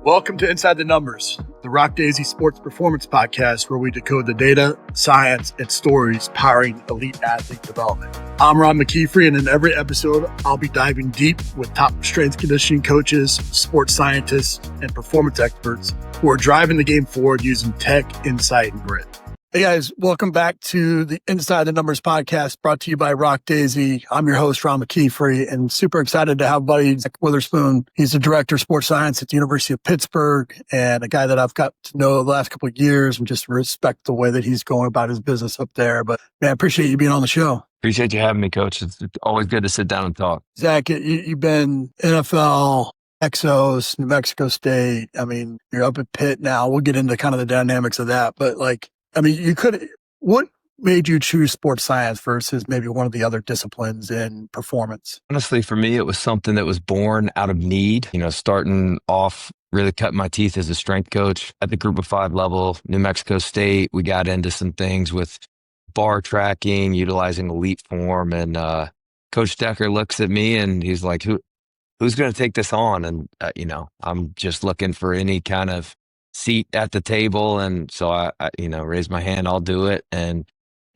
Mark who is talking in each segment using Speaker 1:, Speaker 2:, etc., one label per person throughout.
Speaker 1: Welcome to Inside the Numbers, the RockDaisy Sports Performance Podcast, where we decode the data, science, and stories powering elite athlete development. I'm Ron McKeefrey, and in every episode, I'll be diving deep with top strength conditioning coaches, sports scientists, and performance experts who are driving the game forward using tech, insight, and grit. Hey guys, welcome back to the Inside the Numbers podcast brought to you by RockDaisy. I'm your host, Ron McKeefrey, and super excited to have buddy Zach Witherspoon. He's the director of sports science at the University of Pittsburgh and a guy that I've got to know the last couple of years and just respect the way that he's going about his business up there. But man, I appreciate you being on the show.
Speaker 2: Appreciate you having me, Coach. It's always good to sit down and talk.
Speaker 1: Zach, you've been NFL, Exos, New Mexico State. I mean, you're up at Pitt now. We'll get into kind of the dynamics of that, but what made you choose sports science versus maybe one of the other disciplines in performance?
Speaker 2: Honestly, for me, it was something that was born out of need. Starting off, really cutting my teeth as a strength coach at the group of 5 level, New Mexico State. We got into some things with bar tracking, utilizing elite form. And Coach Decker looks at me and he's like, who's going to take this on? And, I'm just looking for any kind of seat at the table. And so I raised my hand, I'll do it. And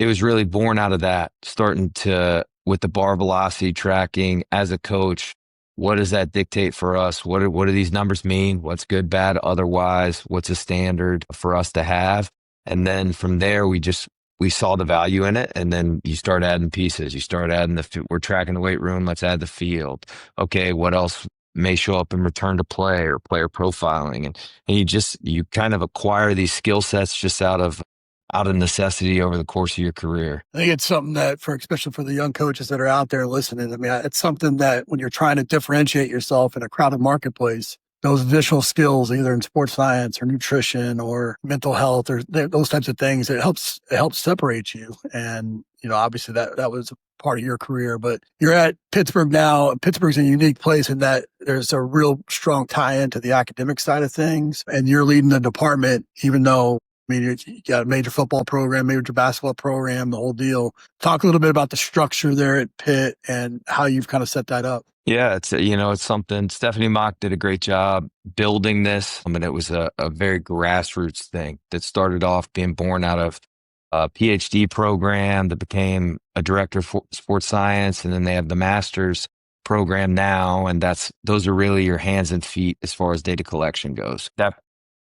Speaker 2: it was really born out of that, starting to, with the bar velocity tracking as a coach, what does that dictate for us? What do these numbers mean? What's good, bad, otherwise? What's a standard for us to have? And then from there, we saw the value in it. And then you start adding pieces. You start adding we're tracking the weight room. Let's add the field. Okay. What else may show up in return to play or player profiling? And you kind of acquire these skill sets just out of necessity over the course of your career.
Speaker 1: I think it's something that especially for the young coaches that are out there listening, it's something that when you're trying to differentiate yourself in a crowded marketplace, those additional skills, either in sports science or nutrition or mental health or those types of things, it helps separate you. And, obviously that was part of your career, but you're at Pittsburgh now. Pittsburgh's a unique place in that there's a real strong tie-in to the academic side of things. And you're leading the department, even though, you got a major football program, major basketball program, the whole deal. Talk a little bit about the structure there at Pitt and how you've kind of set that up.
Speaker 2: Yeah, it's something. Stephanie Mock did a great job building this. It was a very grassroots thing that started off being born out of a PhD program that became a director of sports science. And then they have the master's program now. And those are really your hands and feet as far as data collection goes. That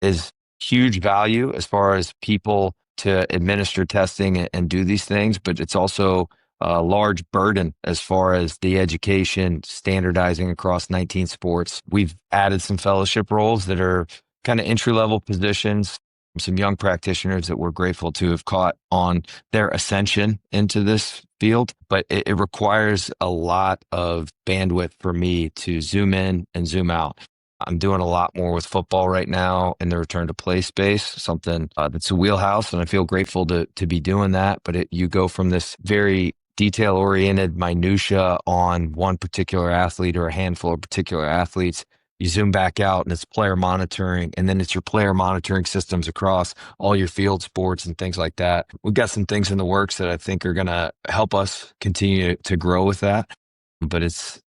Speaker 2: is huge value as far as people to administer testing and do these things, but it's also a large burden as far as the education standardizing across 19 sports. We've added some fellowship roles that are kind of entry-level positions, some young practitioners that we're grateful to have caught on their ascension into this field, but it requires a lot of bandwidth for me to zoom in and zoom out. I'm doing a lot more with football right now in the return to play space, something that's a wheelhouse, and I feel grateful to be doing that. But you go from this very detail-oriented minutia on one particular athlete or a handful of particular athletes. You zoom back out and it's player monitoring, and then it's your player monitoring systems across all your field sports and things like that. We've got some things in the works that I think are going to help us continue to grow with that. But it's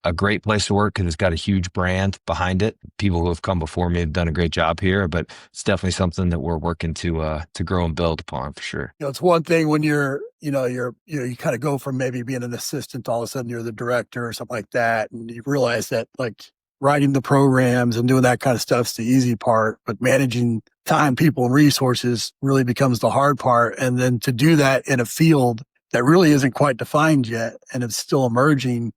Speaker 2: a great place to work because it's got a huge brand behind it. People who have come before me have done a great job here, but it's definitely something that we're working to grow and build upon for sure.
Speaker 1: It's one thing when you kind of go from maybe being an assistant to all of a sudden you're the director or something like that, and you realize that writing the programs and doing that kind of stuff is the easy part, but managing time, people, and resources really becomes the hard part. And then to do that in a field that really isn't quite defined yet and it's still emerging,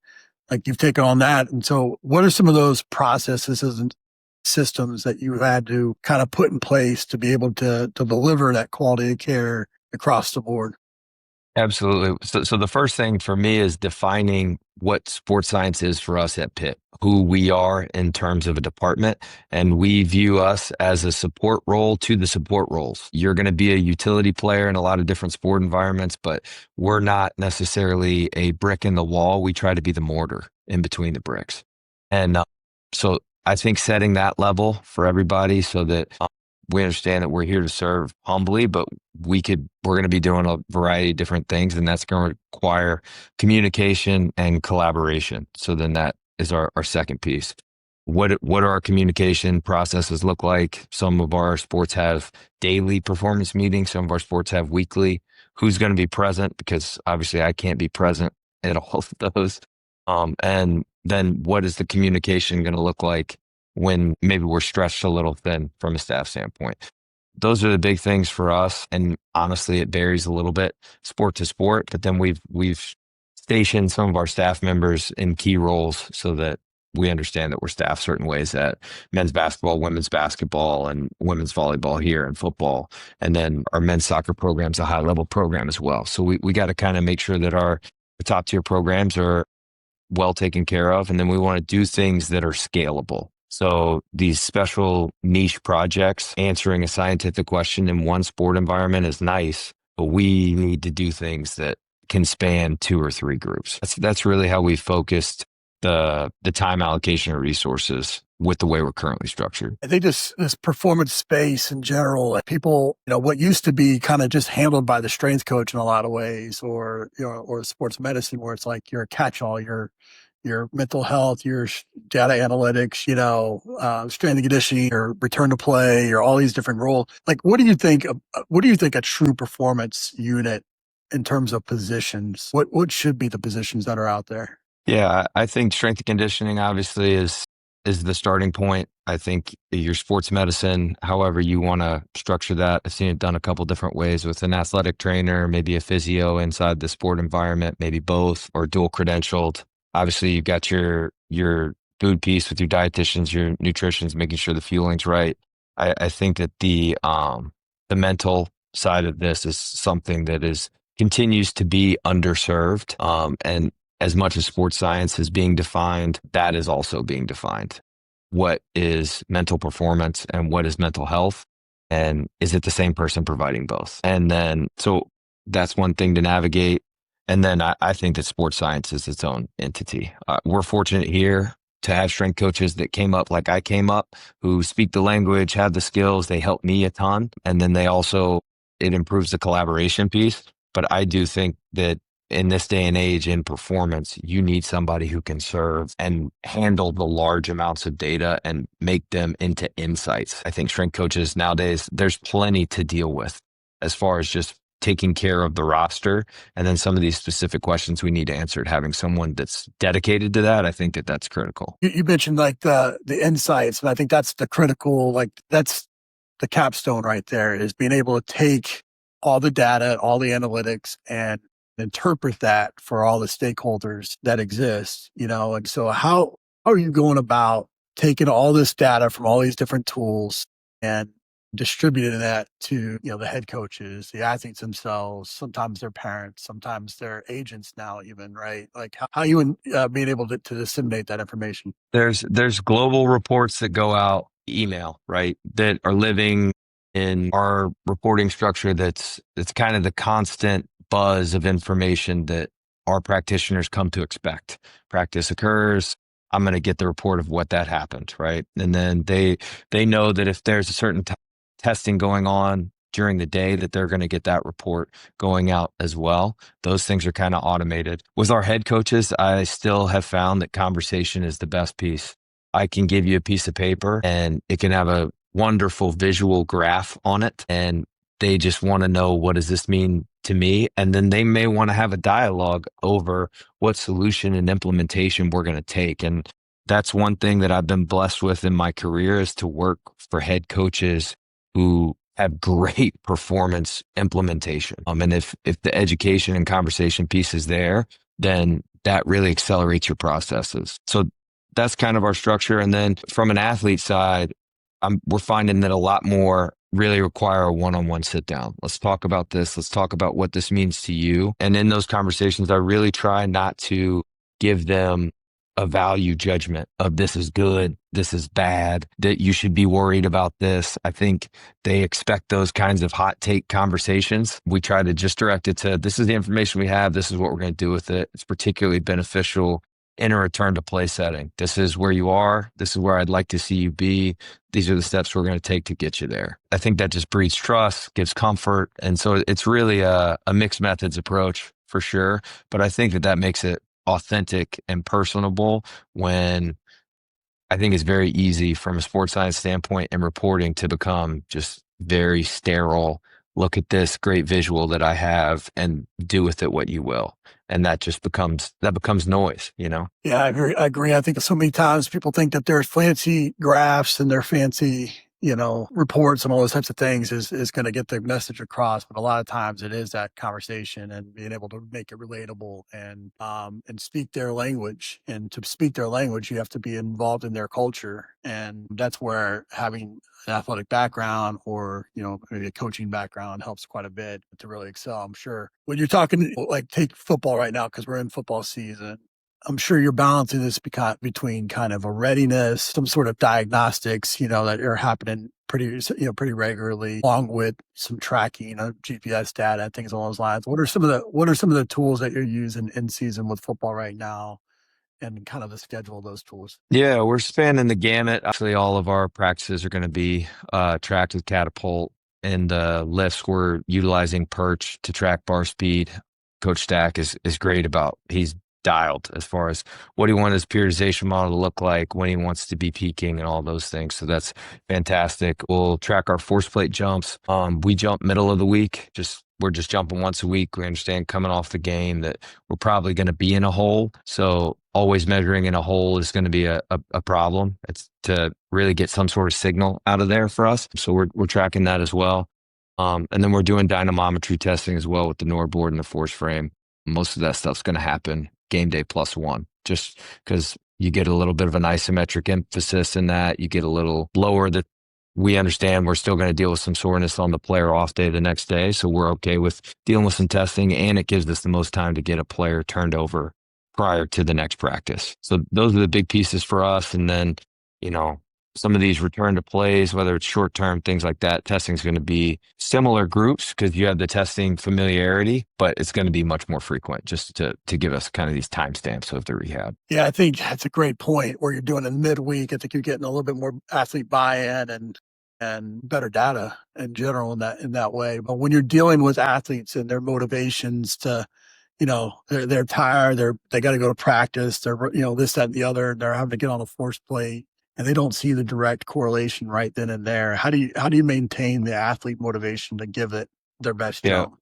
Speaker 1: you've taken on that. And so what are some of those processes and systems that you had to kind of put in place to be able to deliver that quality of care across the board?
Speaker 2: Absolutely. So the first thing for me is defining what sports science is for us at Pitt, who we are in terms of a department. And we view us as a support role to the support roles. You're going to be a utility player in a lot of different sport environments, but we're not necessarily a brick in the wall. We try to be the mortar in between the bricks. And so I think setting that level for everybody so that we understand that we're here to serve humbly, but we're going to be doing a variety of different things, and that's going to require communication and collaboration. So then that is our second piece. what do our communication processes look like? Some of our sports have daily performance meetings. Some of our sports have weekly. Who's going to be present? Because obviously I can't be present at all of those. And then what is the communication going to look like when maybe we're stretched a little thin from a staff standpoint? Those are the big things for us. And honestly, it varies a little bit sport to sport, but then we've stationed some of our staff members in key roles so that we understand that we're staffed certain ways at men's basketball, women's basketball, and women's volleyball here and football. And then our men's soccer program's a high level program as well. So we got to kind of make sure that our top tier programs are well taken care of. And then we want to do things that are scalable. So these special niche projects, answering a scientific question in one sport environment is nice, but we need to do things that can span 2 or 3 groups. That's really how we focused the time allocation of resources with the way we're currently structured.
Speaker 1: I think this performance space in general, like people, what used to be kind of just handled by the strength coach in a lot of ways, or or sports medicine, where it's like you're a catch-all, your mental health, your data analytics, strength and conditioning, your return to play, or all these different roles. Like, what do you think a true performance unit in terms of positions? What should be the positions that are out there?
Speaker 2: Yeah, I think strength and conditioning obviously is the starting point. I think your sports medicine, however you want to structure that, I've seen it done a couple different ways with an athletic trainer, maybe a physio inside the sport environment, maybe both, or dual credentialed. Obviously, you've got your food piece with your dietitians, your nutritionists, making sure the fueling's right. I think that the mental side of this is something that continues to be underserved. And as much as sports science is being defined, that is also being defined. What is mental performance and what is mental health? And is it the same person providing both? And then, so that's one thing to navigate. And then I think that sports science is its own entity. We're fortunate here to have strength coaches that came up like I came up, who speak the language, have the skills. They help me a ton. And then it improves the collaboration piece. But I do think that in this day and age in performance, you need somebody who can serve and handle the large amounts of data and make them into insights. I think strength coaches nowadays, there's plenty to deal with as far as just taking care of the roster. And then some of these specific questions we need answered, having someone that's dedicated to that, I think that's critical.
Speaker 1: You mentioned like the insights, and I think that's the critical, like that's the capstone right there, is being able to take all the data, all the analytics, and interpret that for all the stakeholders that exist, and so how are you going about taking all this data from all these different tools and distributing that to, the head coaches, the athletes themselves, sometimes their parents, sometimes their agents now even, right? Like how you being able to disseminate that information?
Speaker 2: There's global reports that go out email, right? That are living in our reporting structure. It's kind of the constant buzz of information that our practitioners come to expect. Practice occurs. I'm going to get the report of what that happened, right? And then they know that if there's a certain testing going on during the day, that they're going to get that report going out as well. Those things are kind of automated. With our head coaches, I still have found that conversation is the best piece. I can give you a piece of paper and it can have a wonderful visual graph on it, and they just want to know, what does this mean to me? And then they may want to have a dialogue over what solution and implementation we're going to take. And that's one thing that I've been blessed with in my career, is to work for head coaches who have great performance implementation. And if the education and conversation piece is there, then that really accelerates your processes. So that's kind of our structure. And then from an athlete side, we're finding that a lot more really require a one-on-one sit down. Let's talk about this. Let's talk about what this means to you. And in those conversations, I really try not to give them a value judgment of this is good, this is bad, that you should be worried about this. I think they expect those kinds of hot take conversations. We try to just direct it to, this is the information we have. This is what we're going to do with it. It's particularly beneficial in a return to play setting. This is where you are. This is where I'd like to see you be. These are the steps we're going to take to get you there. I think that just breeds trust, gives comfort. And so it's really a mixed methods approach for sure. But I think that makes it authentic and personable when I think it's very easy from a sports science standpoint and reporting to become just very sterile. Look at this great visual that I have and do with it what you will. And that just becomes noise, you know?
Speaker 1: Yeah, I agree. I think so many times people think that there's fancy graphs and their fancy, reports and all those types of things is going to get the message across. But a lot of times it is that conversation and being able to make it relatable and speak their language. And to speak their language, you have to be involved in their culture. And that's where having an athletic background or, maybe a coaching background helps quite a bit to really excel, I'm sure. When you're talking, like take football right now, because we're in football season, I'm sure you're balancing this between kind of a readiness, some sort of diagnostics, that are happening pretty regularly, along with some tracking of GPS data and things along those lines. What are some of the tools that you're using in season with football right now, and kind of the schedule of those tools?
Speaker 2: Yeah, we're spanning the gamut. Actually, all of our practices are going to be tracked with Catapult, and lifts we're utilizing Perch to track bar speed. Coach Stack is great about. He's dialed as far as what he wants his periodization model to look like, when he wants to be peaking, and all those things. So that's fantastic. We'll track our force plate jumps. We jump middle of the week. We're just jumping once a week. We understand coming off the game that we're probably going to be in a hole. So always measuring in a hole is going to be a problem. It's to really get some sort of signal out of there for us. So we're tracking that as well. And then we're doing dynamometry testing as well with the NordBord and the force frame. Most of that stuff's going to happen game day +1, just because you get a little bit of an isometric emphasis in that. You get a little lower that we understand we're still going to deal with some soreness on the player off day the next day. So we're okay with dealing with some testing, and it gives us the most time to get a player turned over prior to the next practice. So those are the big pieces for us. And then, some of these return to plays, whether it's short term, things like that, testing is going to be similar groups because you have the testing familiarity, but it's going to be much more frequent just to give us kind of these timestamps of the rehab.
Speaker 1: Yeah, I think that's a great point where you're doing it midweek. I think you're getting a little bit more athlete buy-in and better data in general in that way. But when you're dealing with athletes and their motivations to, they're tired, they got to go to practice, they're, this, that, and the other, they're having to get on the force plate, and they don't see the direct correlation right then and there. How do you maintain the athlete motivation to give it their best jump?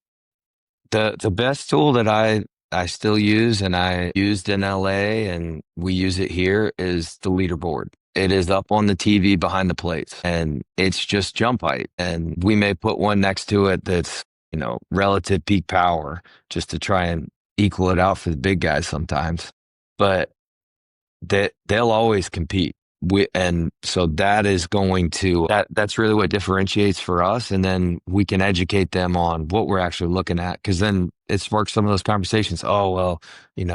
Speaker 2: The best tool that I still use, and I used in LA and we use it here, is the leaderboard. It is up on the TV behind the plates, and it's just jump height. And we may put one next to it that's, relative peak power, just to try and equal it out for the big guys sometimes. But they'll always compete. And so that is that's really what differentiates for us. And then we can educate them on what we're actually looking at. Cause then it sparks some of those conversations. Oh, well,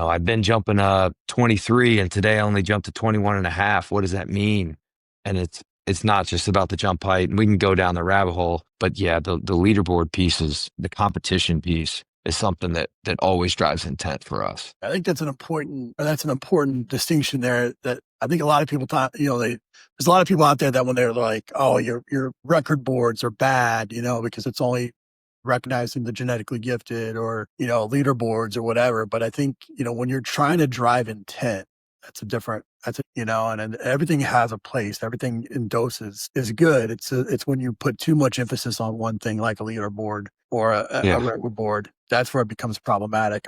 Speaker 2: I've been jumping 23 and today I only jumped to 21.5. What does that mean? And it's not just about the jump height. We can go down the rabbit hole, but yeah, the leaderboard piece the competition piece is something that always drives intent for us.
Speaker 1: I think that's an important distinction there that I think a lot of people thought, there's a lot of people out there that when they're like, oh, your record boards are bad, because it's only recognizing the genetically gifted or, leaderboards or whatever. But I think, when you're trying to drive intent, and everything has a place. Everything in doses is good. It's when you put too much emphasis on one thing, like a leaderboard or a record board, that's where it becomes problematic.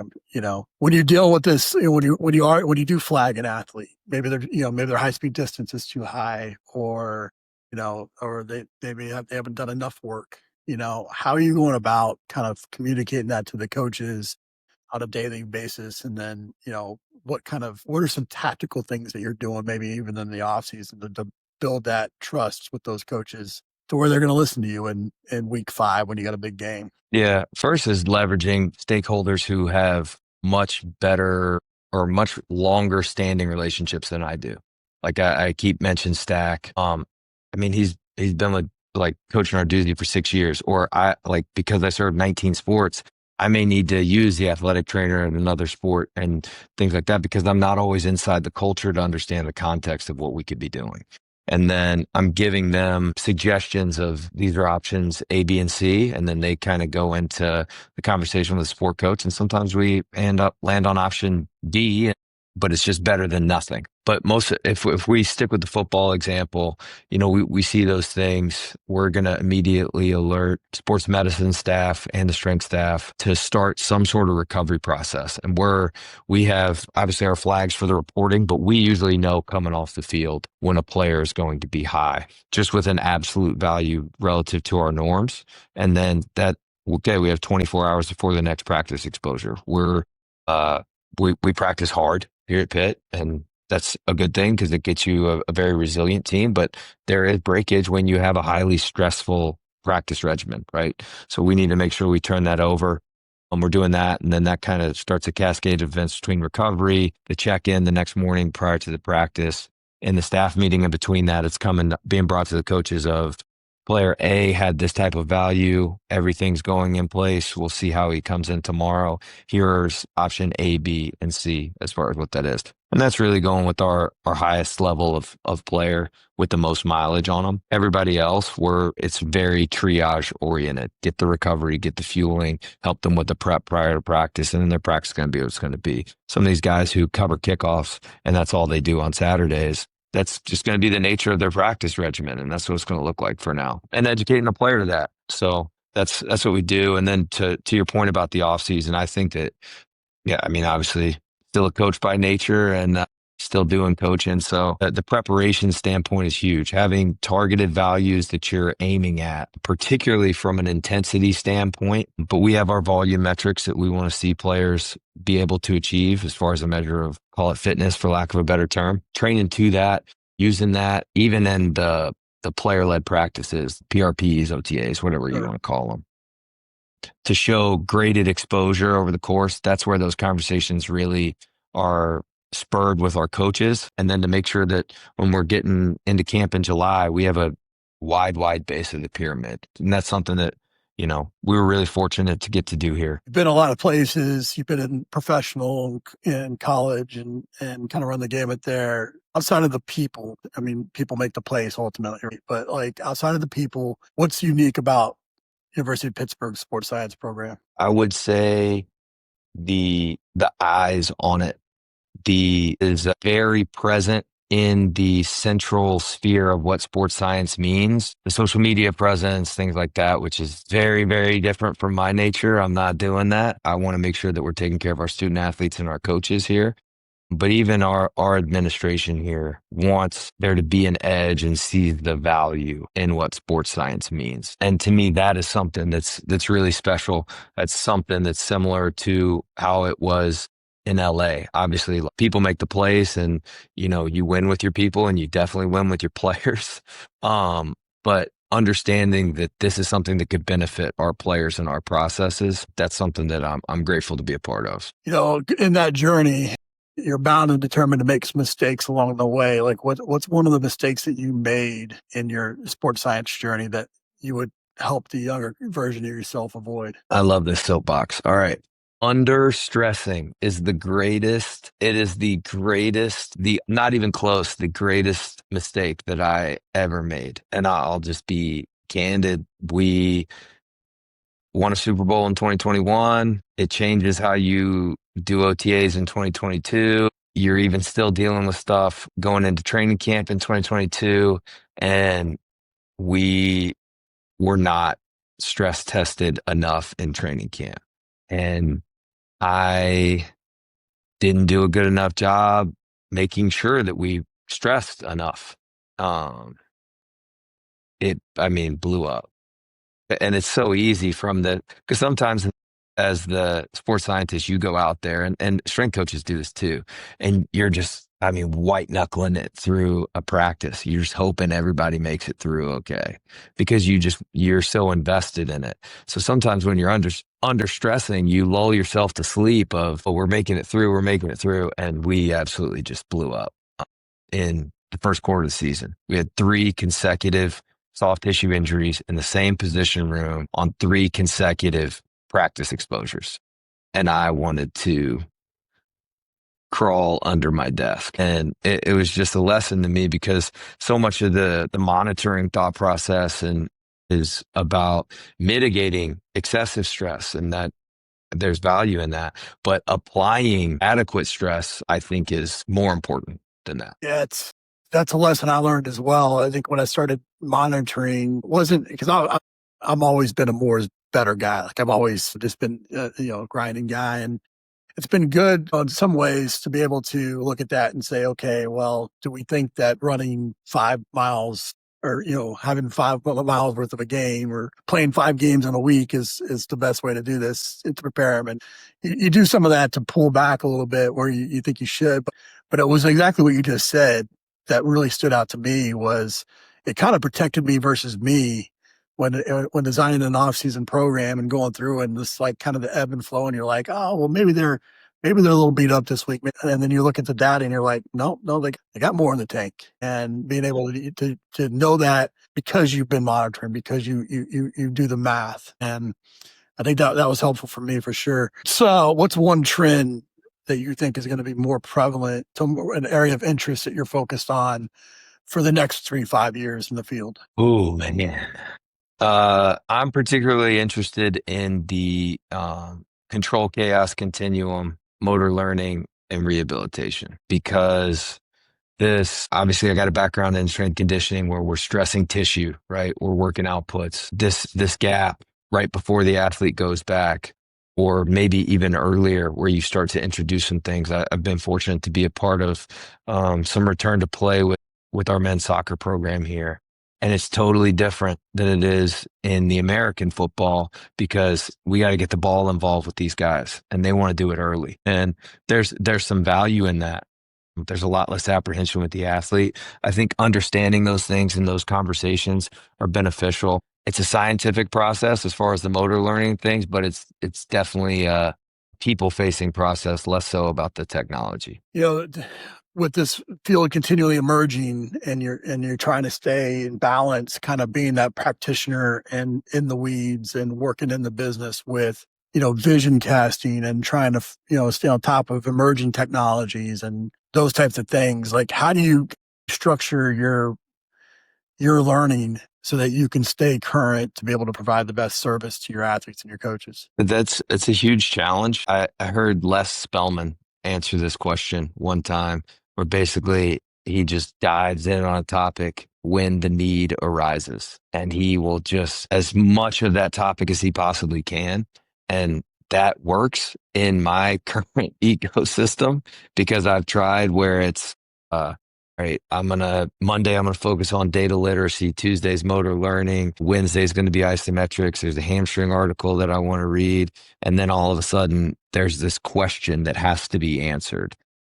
Speaker 1: When you deal with this, when you do flag an athlete, maybe their high speed distance is too high, or they haven't done enough work. How are you going about kind of communicating that to the coaches on a daily basis? And then, what are some tactical things that you're doing, maybe even in the off season, to build that trust with those coaches to where they're going to listen to you in week 5 when you got a big game?
Speaker 2: Yeah. First is leveraging stakeholders who have much better or much longer standing relationships than I do. Like I keep mentioning Stack. He's been like coaching RockDaisy for 6 years, or because I served 19 sports, I may need to use the athletic trainer in another sport and things like that, because I'm not always inside the culture to understand the context of what we could be doing. And then I'm giving them suggestions of these are options A, B, and C. And then they kind of go into the conversation with the sport coach. And sometimes we land on option D. but it's just better than nothing. But if we stick with the football example, we see those things. We're going to immediately alert sports medicine staff and the strength staff to start some sort of recovery process. And we have obviously our flags for the reporting, but we usually know coming off the field when a player is going to be high, just with an absolute value relative to our norms. And then we have 24 hours before the next practice exposure. We practice hard here at Pitt, and that's a good thing because it gets you a very resilient team. But there is breakage when you have a highly stressful practice regimen, right? So we need to make sure we turn that over. We're doing that, and then that kind of starts a cascade of events between recovery, the check-in the next morning prior to the practice, and the staff meeting in between that. It's being brought to the coaches of player A had this type of value. Everything's going in place. We'll see how he comes in tomorrow. Here's option A, B, and C as far as what that is. And that's really going with our highest level of player with the most mileage on them. Everybody else, it's very triage oriented. Get the recovery, get the fueling, help them with the prep prior to practice, and then their practice is going to be what it's going to be. Some of these guys who cover kickoffs, and that's all they do on Saturdays, that's just going to be the nature of their practice regimen, and that's what it's going to look like for now. And educating a player to that. So that's what we do. And then to your point about the offseason, I think that, obviously still a coach by nature and still doing coaching. So the preparation standpoint is huge. Having targeted values that you're aiming at, particularly from an intensity standpoint. But we have our volume metrics that we want to see players be able to achieve as far as a measure of, call it fitness for lack of a better term. Training to that, using that, even in the player-led practices, PRPs, OTAs, whatever you want to call them, to show graded exposure over the course. That's where those conversations really are spurred with our coaches. And then to make sure that when we're getting into camp in July, we have a wide base of the pyramid. And that's something that, we were really fortunate to get to do here.
Speaker 1: You've been a lot of places. You've been in professional, in college, and kind of run the gamut there. Outside of the people, people make the plays ultimately, right? But like outside of the people, what's unique about University of Pittsburgh sports science program?
Speaker 2: I would say the eyes on it. Is very present in the central sphere of what sports science means. The social media presence, things like that, which is very, very different from my nature. I'm not doing that. I want to make sure that we're taking care of our student athletes and our coaches here. But even our administration here wants there to be an edge and sees the value in what sports science means. And to me, that is something that's really special. That's something that's similar to how it was in LA. Obviously, people make the plays, and you win with your people, and you definitely win with your players. But understanding that this is something that could benefit our players and our processes, that's something that I'm grateful to be a part of.
Speaker 1: In that journey, you're bound and determined to make some mistakes along the way. Like what's one of the mistakes that you made in your sports science journey that you would help the younger version of yourself avoid?
Speaker 2: I love this soapbox. All right. Under stressing is the greatest. It is the greatest, not even close, the greatest mistake that I ever made. And I'll just be candid. We won a Super Bowl in 2021. It changes how you do OTAs in 2022. You're even still dealing with stuff going into training camp in 2022. And we were not stress tested enough in training camp. And I didn't do a good enough job making sure that we stressed enough. It blew up. And it's so easy because sometimes as the sports scientist, you go out there and strength coaches do this too. And you're just, white knuckling it through a practice. You're just hoping everybody makes it through okay, because you're so invested in it. So sometimes when you're under stressing, you lull yourself to sleep of, we're making it through. And we absolutely just blew up in the first quarter of the season. We had 3 consecutive soft tissue injuries in the same position room on 3 consecutive practice exposures. And I wanted to crawl under my desk. And it was just a lesson to me, because so much of the monitoring thought process is about mitigating excessive stress, and that there's value in that. But applying adequate stress, I think, is more important than that.
Speaker 1: Yeah, that's a lesson I learned as well. I think when I started monitoring, wasn't because I'm always been a more is better guy. Like I've always just been grinding guy, and it's been good in some ways to be able to look at that and say, okay, well, do we think that running 5 miles or, having 5 miles worth of a game or playing 5 games in a week is the best way to do this and to prepare them? And you do some of that to pull back a little bit where you think you should. But it was exactly what you just said that really stood out to me was it kind of protected me versus me when designing an off-season program and going through and this like kind of the ebb and flow, and you're like, oh, well, maybe they're a little beat up this week. And then you look at the data and you're like, no, they got more in the tank. And being able to know that because you've been monitoring, because you do the math. And I think that was helpful for me for sure. So what's one trend that you think is going to be more prevalent, to an area of interest that you're focused on for the next 3-5 years in the field?
Speaker 2: Oh, man. I'm particularly interested in the control chaos continuum, motor learning, and rehabilitation, because this, obviously I got a background in strength conditioning where we're stressing tissue, right? We're working outputs. This gap right before the athlete goes back, or maybe even earlier where you start to introduce some things. I've been fortunate to be a part of some return to play with our men's soccer program here. And it's totally different than it is in the American football because we got to get the ball involved with these guys and they want to do it early. And there's some value in that. There's a lot less apprehension with the athlete. I think understanding those things and those conversations are beneficial. It's a scientific process as far as the motor learning things, but it's definitely a people-facing process, less so about the technology.
Speaker 1: With this field continually emerging and you're trying to stay in balance, kind of being that practitioner and in the weeds and working in the business with, vision casting and trying to, stay on top of emerging technologies and those types of things. Like, how do you structure your learning so that you can stay current to be able to provide the best service to your athletes and your coaches?
Speaker 2: It's a huge challenge. I heard Les Spellman answer this question one time, where basically he just dives in on a topic when the need arises, and he will just as much of that topic as he possibly can. And that works in my current ecosystem because I've tried where it's, right, Monday, I'm going to focus on data literacy. Tuesday's motor learning. Wednesday's going to be isometrics. There's a hamstring article that I want to read. And then all of a sudden there's this question that has to be answered.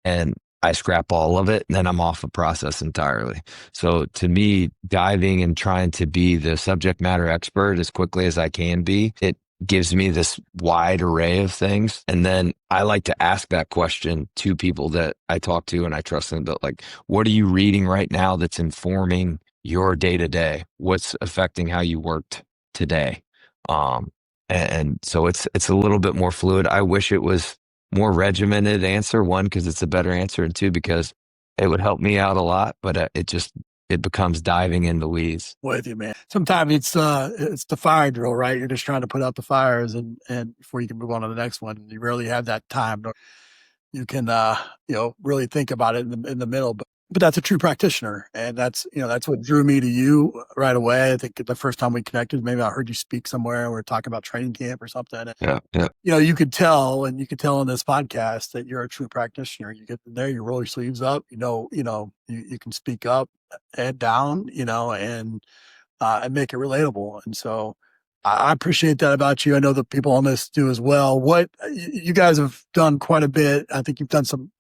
Speaker 2: And I scrap all of it and then I'm off the process entirely. So to me, diving and trying to be the subject matter expert as quickly as I can be, it gives me this wide array of things. And then I like to ask that question to people that I talk to and I trust them. But like, what are you reading right now that's informing your day to day? What's affecting how you worked today? And so it's a little bit more fluid. I wish it was more regimented answer, one, because it's a better answer, and two, because it would help me out a lot, but it becomes diving in the weeds.
Speaker 1: With you, man. Sometimes it's the fire drill, right? You're just trying to put out the fires and before you can move on to the next one. You rarely have that time. You can really think about it in the middle. But that's a true practitioner, and that's what drew me to you right away. I think the first time we connected, maybe I heard you speak somewhere. We were talking about training camp or something.
Speaker 2: Yeah.
Speaker 1: You could tell, and you could tell in this podcast that you're a true practitioner. You get in there, you roll your sleeves up. You can speak up and down. And make it relatable. And so I appreciate that about you. I know the people on this do as well. What you guys have done quite a bit. I think you've done some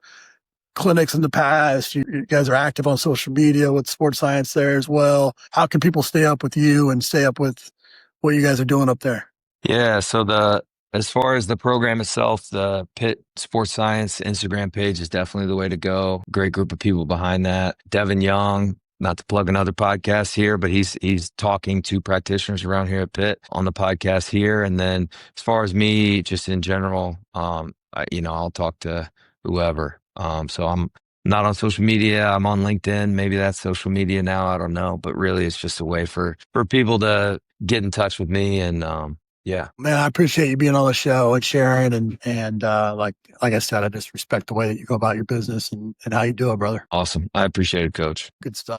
Speaker 1: clinics in the past. You guys are active on social media with sports science there as well. How can people stay up with you and stay up with what you guys are doing up there?
Speaker 2: Yeah. So as far as the program itself, the Pitt Sports Science Instagram page is definitely the way to go. Great group of people behind that. Devin Young, not to plug another podcast here, but he's talking to practitioners around here at Pitt on the podcast here. And then as far as me, just in general, I'll talk to whoever. So I'm not on social media. I'm on LinkedIn. Maybe that's social media now. I don't know. But really, it's just a way for people to get in touch with me and Yeah.
Speaker 1: Man, I appreciate you being on the show and sharing. And like I said, I just respect the way that you go about your business and how you do it, brother.
Speaker 2: Awesome. I appreciate it, Coach.
Speaker 1: Good stuff.